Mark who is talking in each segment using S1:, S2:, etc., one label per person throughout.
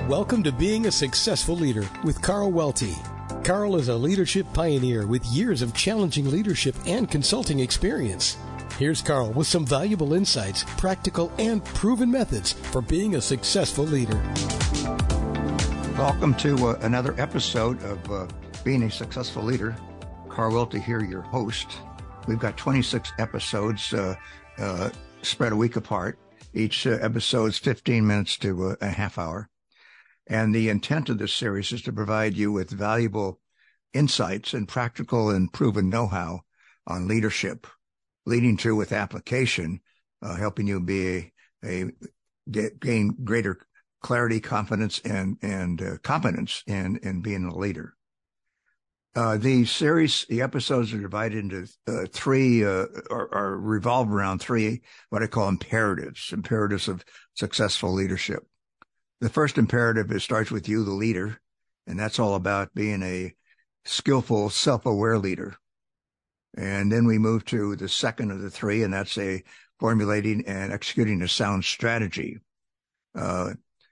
S1: Welcome to Being a Successful Leader with Carl Welty. Carl is a leadership pioneer with years of challenging leadership and consulting experience. Here's Carl with some valuable insights, practical and proven methods for being a successful leader.
S2: Welcome to another episode of Being a Successful Leader. Carl Welty here, your host. We've got 26 episodes spread a week apart. Each episode is 15 minutes to a half hour. And the intent of this series is to provide you with valuable insights and practical and proven know-how on leadership, leading to with application, helping you gain greater clarity, confidence, and competence in being a leader. The episodes are divided into three, or revolve around three, what I call imperatives of successful leadership. The first imperative starts with you, the leader, and that's all about being a skillful, self-aware leader. And then we move to the second of the three, and that's formulating and executing a sound strategy.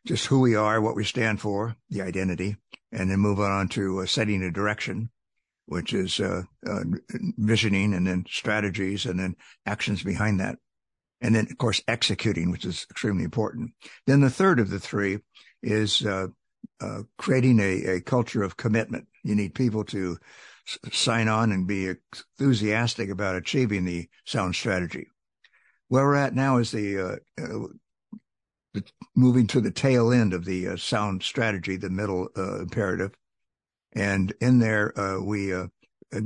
S2: Just who we are, what we stand for, the identity, and then move on to setting a direction, which is visioning, and then strategies, and then actions behind that. And then, of course, executing, which is extremely important. Then the third of the three is creating a culture of commitment. You need people to sign on and be enthusiastic about achieving the sound strategy. Where we're at now is moving to the tail end of the sound strategy, the middle imperative. And in there, we have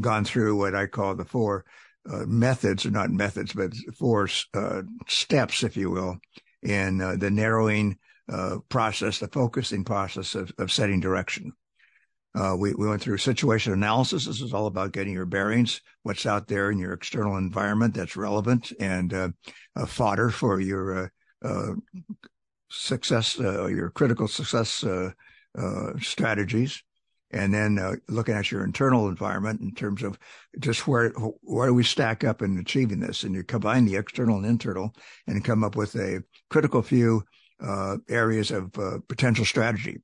S2: gone through what I call the four methods, or not methods, but four steps, if you will, in the narrowing process, the focusing process of setting direction. We went through situation analysis. This is all about getting your bearings, what's out there in your external environment that's relevant, and fodder for your success, your critical success strategies. And then looking at your internal environment in terms of just where do we stack up in achieving this? And you combine the external and internal and come up with a critical few areas of potential strategy.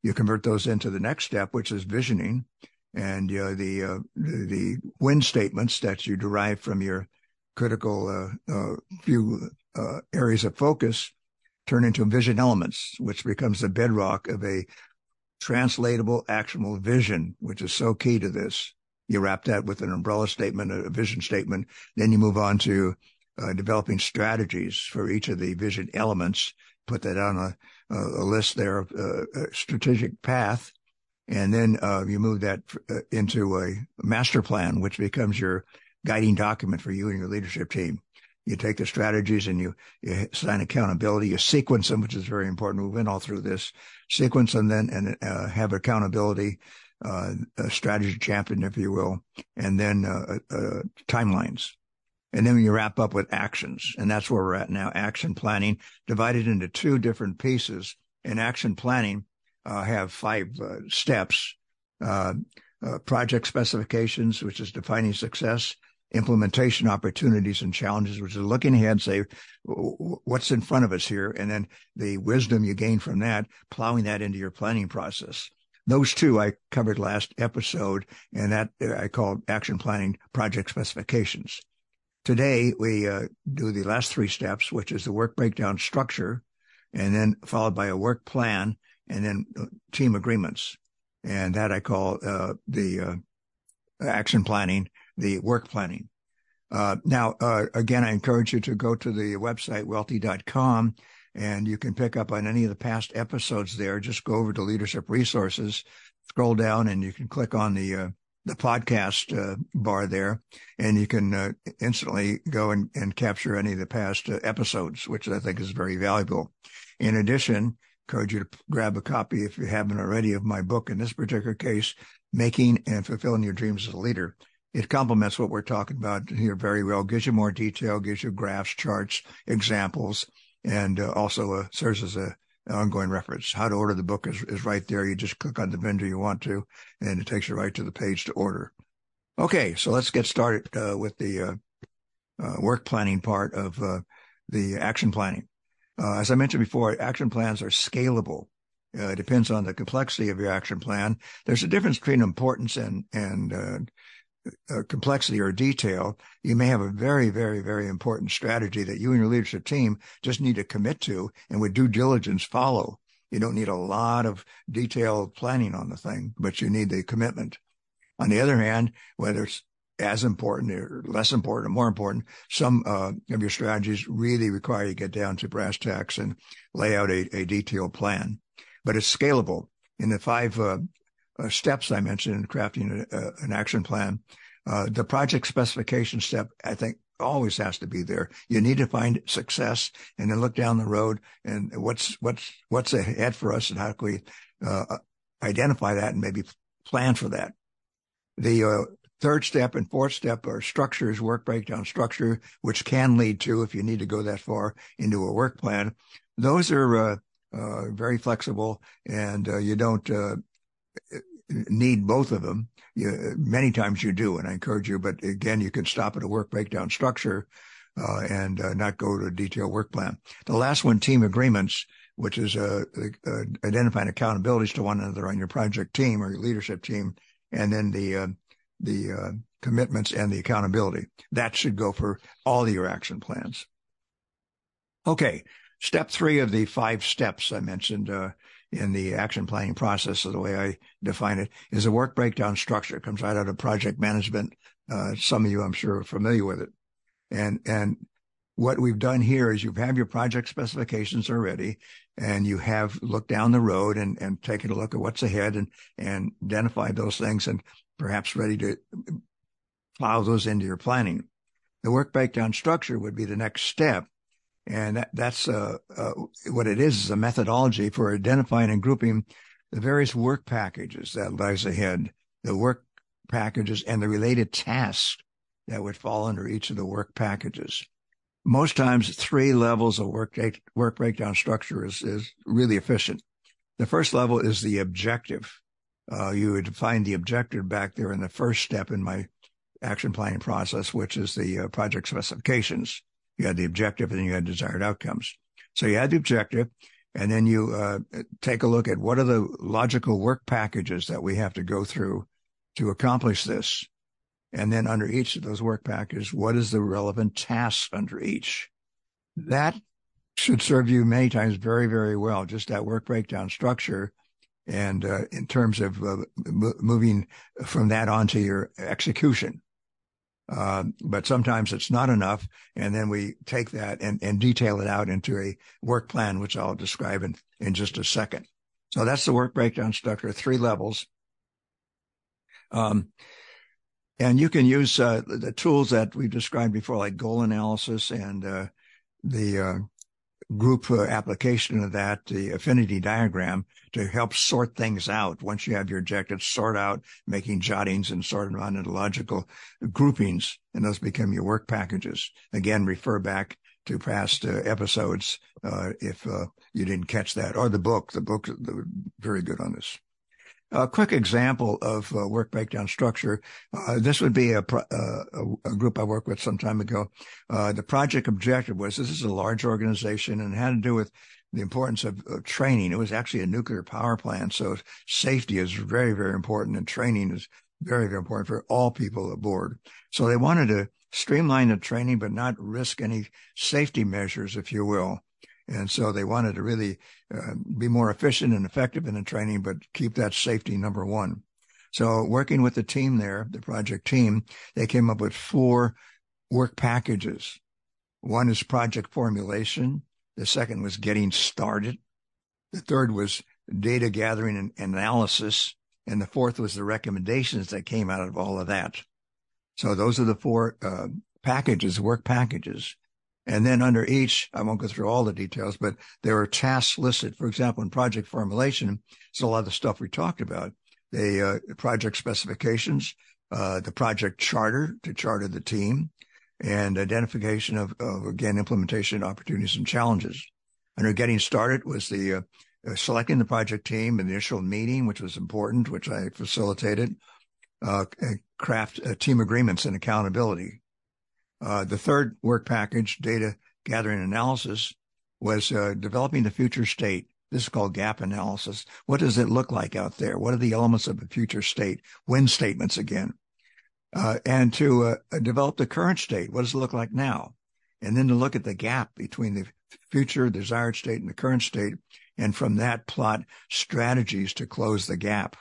S2: You convert those into the next step, which is visioning, and the win statements that you derive from your critical few areas of focus turn into vision elements, which becomes the bedrock of a translatable, actionable vision, which is so key to this. You wrap that with an umbrella statement, a vision statement. Then you move on to developing strategies for each of the vision elements. Put that on a list there of a strategic path. And then you move that into a master plan, which becomes your guiding document for you and your leadership team. You take the strategies and you assign accountability. You sequence them, which is very important. We went all through this. Sequence them then and have accountability, a strategy champion, if you will, and then timelines. And then you wrap up with actions. And that's where we're at now. Action planning, divided into two different pieces. In action planning, have 5 steps. Project specifications, which is defining success. Implementation opportunities and challenges, which is looking ahead and say, what's in front of us here? And then the wisdom you gain from that, plowing that into your planning process. Those two I covered last episode, and that I called action planning project specifications. Today, we do the last 3 steps, which is the work breakdown structure, and then followed by a work plan, and then team agreements. And that I call the action planning, the work planning. Now, again, I encourage you to go to the website, welty.com, and you can pick up on any of the past episodes there. Just go over to Leadership Resources, scroll down, and you can click on the podcast bar there, and you can instantly go and capture any of the past episodes, which I think is very valuable. In addition, encourage you to grab a copy, if you haven't already, of my book, in this particular case, Making and Fulfilling Your Dreams as a Leader. It complements what we're talking about here very well, gives you more detail, gives you graphs, charts, examples, and also serves as an ongoing reference. How to order the book is right there. You just click on the vendor you want to, and it takes you right to the page to order. Okay, so let's get started with the work planning part of the action planning. As I mentioned before, action plans are scalable. It depends on the complexity of your action plan. There's a difference between importance and complexity or detail. You may have a very, very, very important strategy that you and your leadership team just need to commit to and with due diligence follow. You don't need a lot of detailed planning on the thing, but you need the commitment. On the other hand, whether it's as important or less important or more important, some of your strategies really require you to get down to brass tacks and lay out a detailed plan. But it's scalable. In the 5 steps I mentioned in crafting an action plan, the project specification step, I think, always has to be there. You need to find success and then look down the road and what's ahead for us and how can we identify that and maybe plan for that. The third step and fourth step are structures, work breakdown structure, which can lead to, if you need to go that far, into a work plan. Those are very flexible, and you don't need both of them. Many times you do, and I encourage you, but again, you can stop at a work breakdown structure and not go to a detailed work plan. The last one, team agreements, which is identifying accountabilities to one another on your project team or your leadership team, and then the commitments and the accountability. That should go for all of your action plans. Okay, step 3 of the 5 steps I mentioned in the action planning process, so the way I define it, is a work breakdown structure. It comes right out of project management. Some of you, I'm sure, are familiar with it. And what we've done here is you have your project specifications already, and you have looked down the road and taken a look at what's ahead and identified those things and perhaps ready to plow those into your planning. The work breakdown structure would be the next step. And that's what it is a methodology for identifying and grouping the various work packages that lies ahead, the work packages and the related tasks that would fall under each of the work packages. Most times, 3 levels of work breakdown structure is really efficient. The first level is the objective. You would find the objective back there in the first step in my action planning process, which is the project specifications. You had the objective and then you had desired outcomes. So you had the objective, and then you take a look at what are the logical work packages that we have to go through to accomplish this. And then under each of those work packages, what is the relevant task under each? That should serve you many times very, very well, just that work breakdown structure. And in terms of moving from that on to your execution. But sometimes it's not enough. And then we take that and detail it out into a work plan, which I'll describe in just a second. So that's the work breakdown structure, 3 levels. And you can use the tools that we've described before, like goal analysis and the group application of that, the affinity diagram, to help sort things out. Once you have your objectives, sort out, making jottings and sort them out into logical groupings, and those become your work packages. Again, refer back to past episodes if you didn't catch that, or the book. The book is very good on this. A quick example of work breakdown structure. This would be a group I worked with some time ago. The project objective was, this is a large organization and it had to do with the importance of training. It was actually a nuclear power plant, so safety is very, very important, and training is very, very important for all people aboard. So they wanted to streamline the training but not risk any safety measures, if you will. And so they wanted to really be more efficient and effective in the training, but keep that safety number one. So working with the team there, the project team, they came up with 4 work packages. One is project formulation. The second was getting started. The third was data gathering and analysis. And the fourth was the recommendations that came out of all of that. So those are the 4 packages, work packages. And then under each, I won't go through all the details, but there are tasks listed. For example, in project formulation, it's a lot of the stuff we talked about. The project specifications, the project charter to charter the team, and identification of again, implementation opportunities and challenges. Under getting started was the selecting the project team, initial meeting, which was important, which I facilitated, craft team agreements and accountability. The third work package, data gathering and analysis, was developing the future state, This is called gap analysis. What does it look like out there? What are the elements of a future state? When statements again. And to develop the current state. What does it look like now? And then to look at the gap between the future desired state and the current state. And from that, plot strategies to close the gap.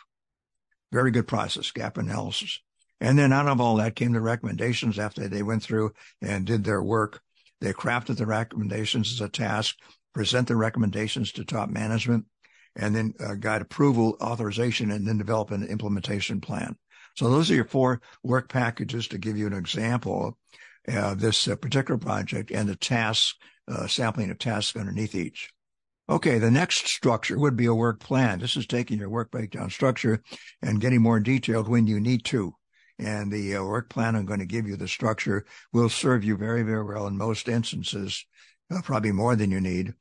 S2: Very good process, gap analysis. And then out of all that came the recommendations after they went through and did their work. They crafted the recommendations as a task, present the recommendations to top management, and then got approval, authorization, and then develop an implementation plan. So those are your 4 work packages to give you an example of this particular project and the tasks, sampling of tasks underneath each. Okay, the next structure would be a work plan. This is taking your work breakdown structure and getting more detailed when you need to. And the work plan I'm going to give you, the structure, will serve you very, very well in most instances, probably more than you need.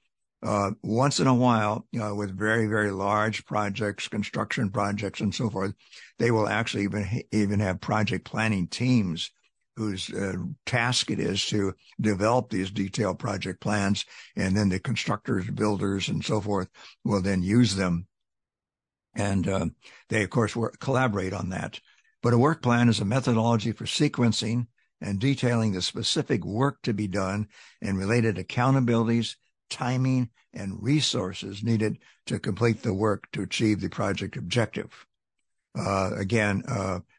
S2: Once in a while, with very, very large projects, construction projects and so forth, they will actually even have project planning teams whose task it is to develop these detailed project plans, and then the constructors, builders, and so forth will then use them. And they, of course, collaborate on that. But a work plan is a methodology for sequencing and detailing the specific work to be done and related accountabilities, timing, and resources needed to complete the work to achieve the project objective. Again,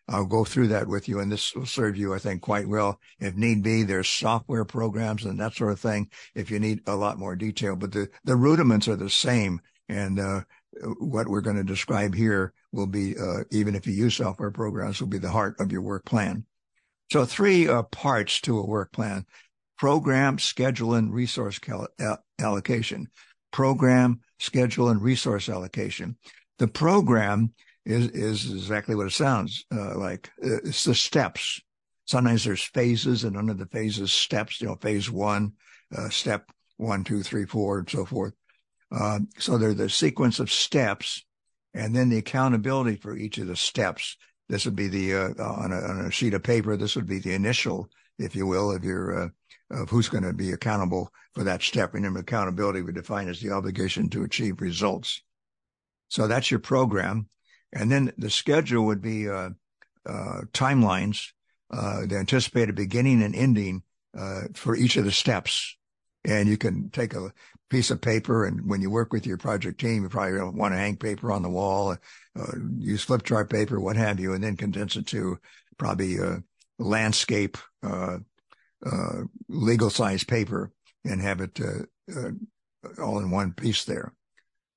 S2: I'll go through that with you, and this will serve you, I think, quite well. If need be, there's software programs and that sort of thing if you need a lot more detail. But the rudiments are the same, and what we're going to describe here will be, even if you use software programs, will be the heart of your work plan. So 3 parts to a work plan: program, schedule, and resource allocation. Program, schedule, and resource allocation. The program is exactly what it sounds like. It's the steps. Sometimes there's phases, and under the phases, steps, phase 1, step 1, 2, 3, 4, and so forth. So they're the sequence of steps, and then the accountability for each of the steps. This would be the, on a sheet of paper, this would be the initial, if you will, of who's going to be accountable for that step. Remember, accountability we define as the obligation to achieve results. So that's your program. And then the schedule would be timelines, the anticipated beginning and ending for each of the steps. And you can take a piece of paper, and when you work with your project team, you probably don't want to hang paper on the wall, use flip chart paper, what have you, and then condense it to probably landscape, legal size paper, and have it all in one piece there.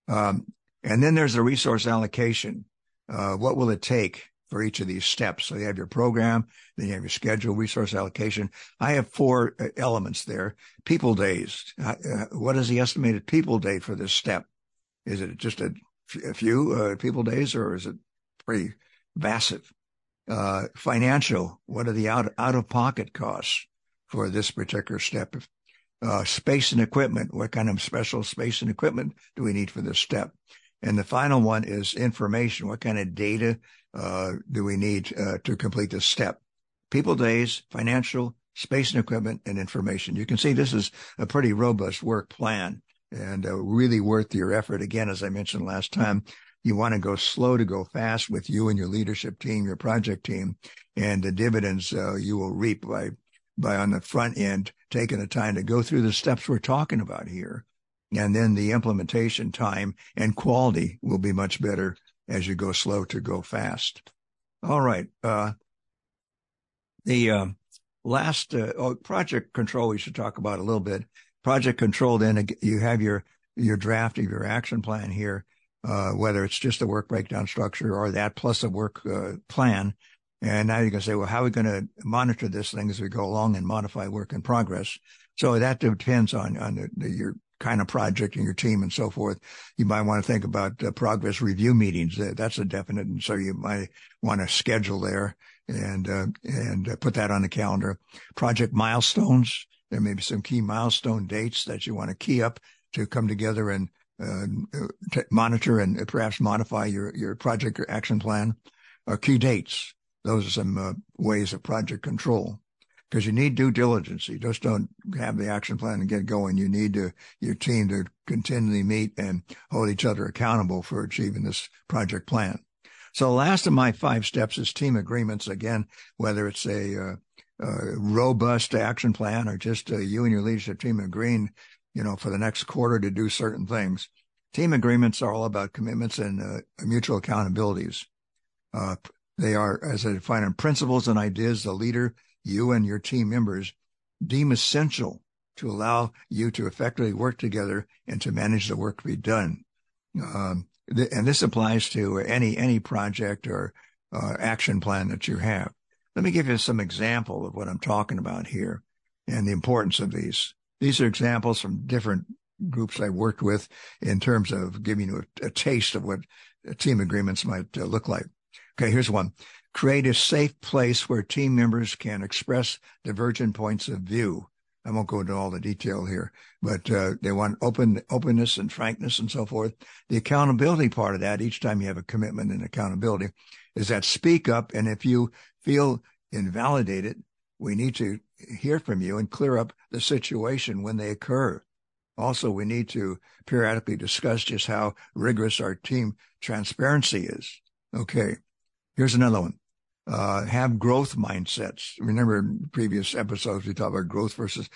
S2: And then there's the resource allocation. What will it take for each of these steps? So you have your program, then you have your schedule, resource allocation. I have 4 elements there. People days. What is the estimated people day for this step? Is it just a few people days, or is it pretty massive? Financial. What are the out-of-pocket costs for this particular step? Space and equipment. What kind of special space and equipment do we need for this step? And the final one is information. What kind of data do we need to complete this step? People days, financial, space and equipment, and information. You can see this is a pretty robust work plan, and really worth your effort. Again, as I mentioned last time, you want to go slow to go fast with you and your leadership team, your project team, and the dividends you will reap by on the front end, taking the time to go through the steps we're talking about here. And then the implementation time and quality will be much better as you go slow to go fast. All right. The last project control we should talk about a little bit. Project control, then you have your draft of your action plan here, whether it's just a work breakdown structure or that plus a work plan. And now you can say, well, how are we going to monitor this thing as we go along and modify work in progress? So that depends on your kind of project and your team and so forth. You might want to think about progress review meetings. That's a definite. And so you might want to schedule there and put that on the calendar. Project milestones. There may be some key milestone dates that you want to key up to come together and monitor and perhaps modify your project or action plan. Key dates. Those are some ways of project control. because you need due diligence. You just don't have the action plan and get going. You need your team to continually meet and hold each other accountable for achieving this project plan. So the last of my 5 steps is team agreements. Again, whether it's a robust action plan or just you and your leadership team agreeing, for the next quarter to do certain things. Team agreements are all about commitments and mutual accountabilities. They are, as I define them, principles and ideas the leader, you and your team members deem essential to allow you to effectively work together and to manage the work to be done. And this applies to any project or action plan that you have. Let me give you some example of what I'm talking about here and the importance of these. These are examples from different groups I've worked with in terms of giving you a taste of what team agreements might look like. Okay, here's one. Create a safe place where team members can express divergent points of view. I won't go into all the detail here, but they want openness and frankness and so forth. The accountability part of that, each time you have a commitment and accountability, is that speak up. And if you feel invalidated, we need to hear from you and clear up the situation when they occur. Also, we need to periodically discuss just how rigorous our team transparency is. Okay, here's another one. Have growth mindsets. Remember in previous episodes, we talked about growth versus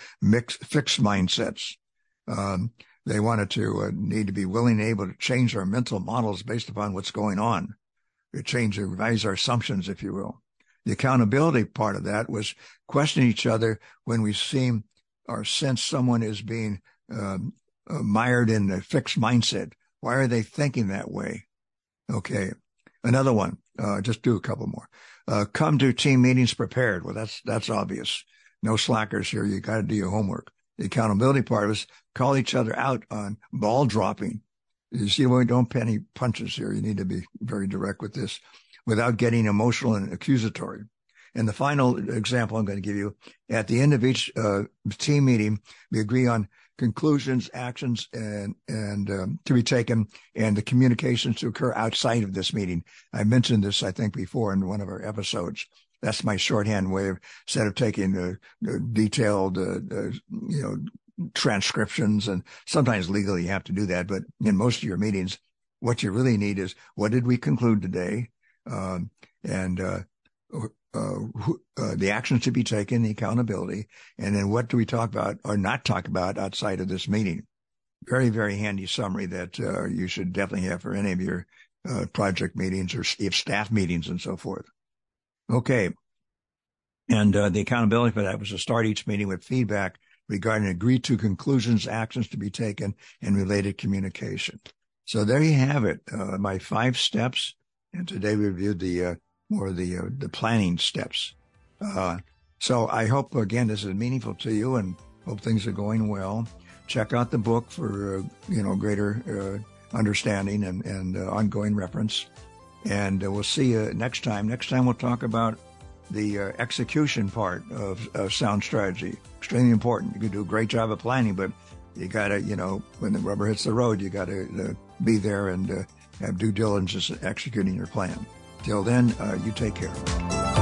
S2: fixed mindsets. They wanted to need to be willing and able to change our mental models based upon what's going on. Revise our assumptions, if you will. The accountability part of that was questioning each other when we seem or sense someone is being mired in a fixed mindset. Why are they thinking that way? Okay. Another one, just do a couple more. Come to team meetings prepared. Well, that's obvious. No slackers here. You got to do your homework. The accountability part is call each other out on ball dropping. You see, we don't penny punches here. You need to be very direct with this without getting emotional and accusatory. And the final example I'm going to give you, at the end of each team meeting, we agree on conclusions, actions, and to be taken, and the communications to occur outside of this meeting. I mentioned this, I think, before in one of our episodes. That's my shorthand way of, instead of taking the detailed, transcriptions, and sometimes legally you have to do that. But in most of your meetings, what you really need is, what did we conclude today? The actions to be taken, the accountability, and then what do we talk about or not talk about outside of this meeting? Very, very handy summary that you should definitely have for any of your project meetings or if staff meetings and so forth. Okay. And the accountability for that was to start each meeting with feedback regarding agreed to conclusions, actions to be taken, and related communication. So there you have it, my 5 steps. And today we reviewed the planning steps. So I hope, again, this is meaningful to you and hope things are going well. Check out the book for, greater understanding and ongoing reference. And we'll see you next time. Next time we'll talk about the execution part of sound strategy. Extremely important. You can do a great job of planning, but you got to, when the rubber hits the road, you got to be there and have due diligence in executing your plan. Till then, you take care.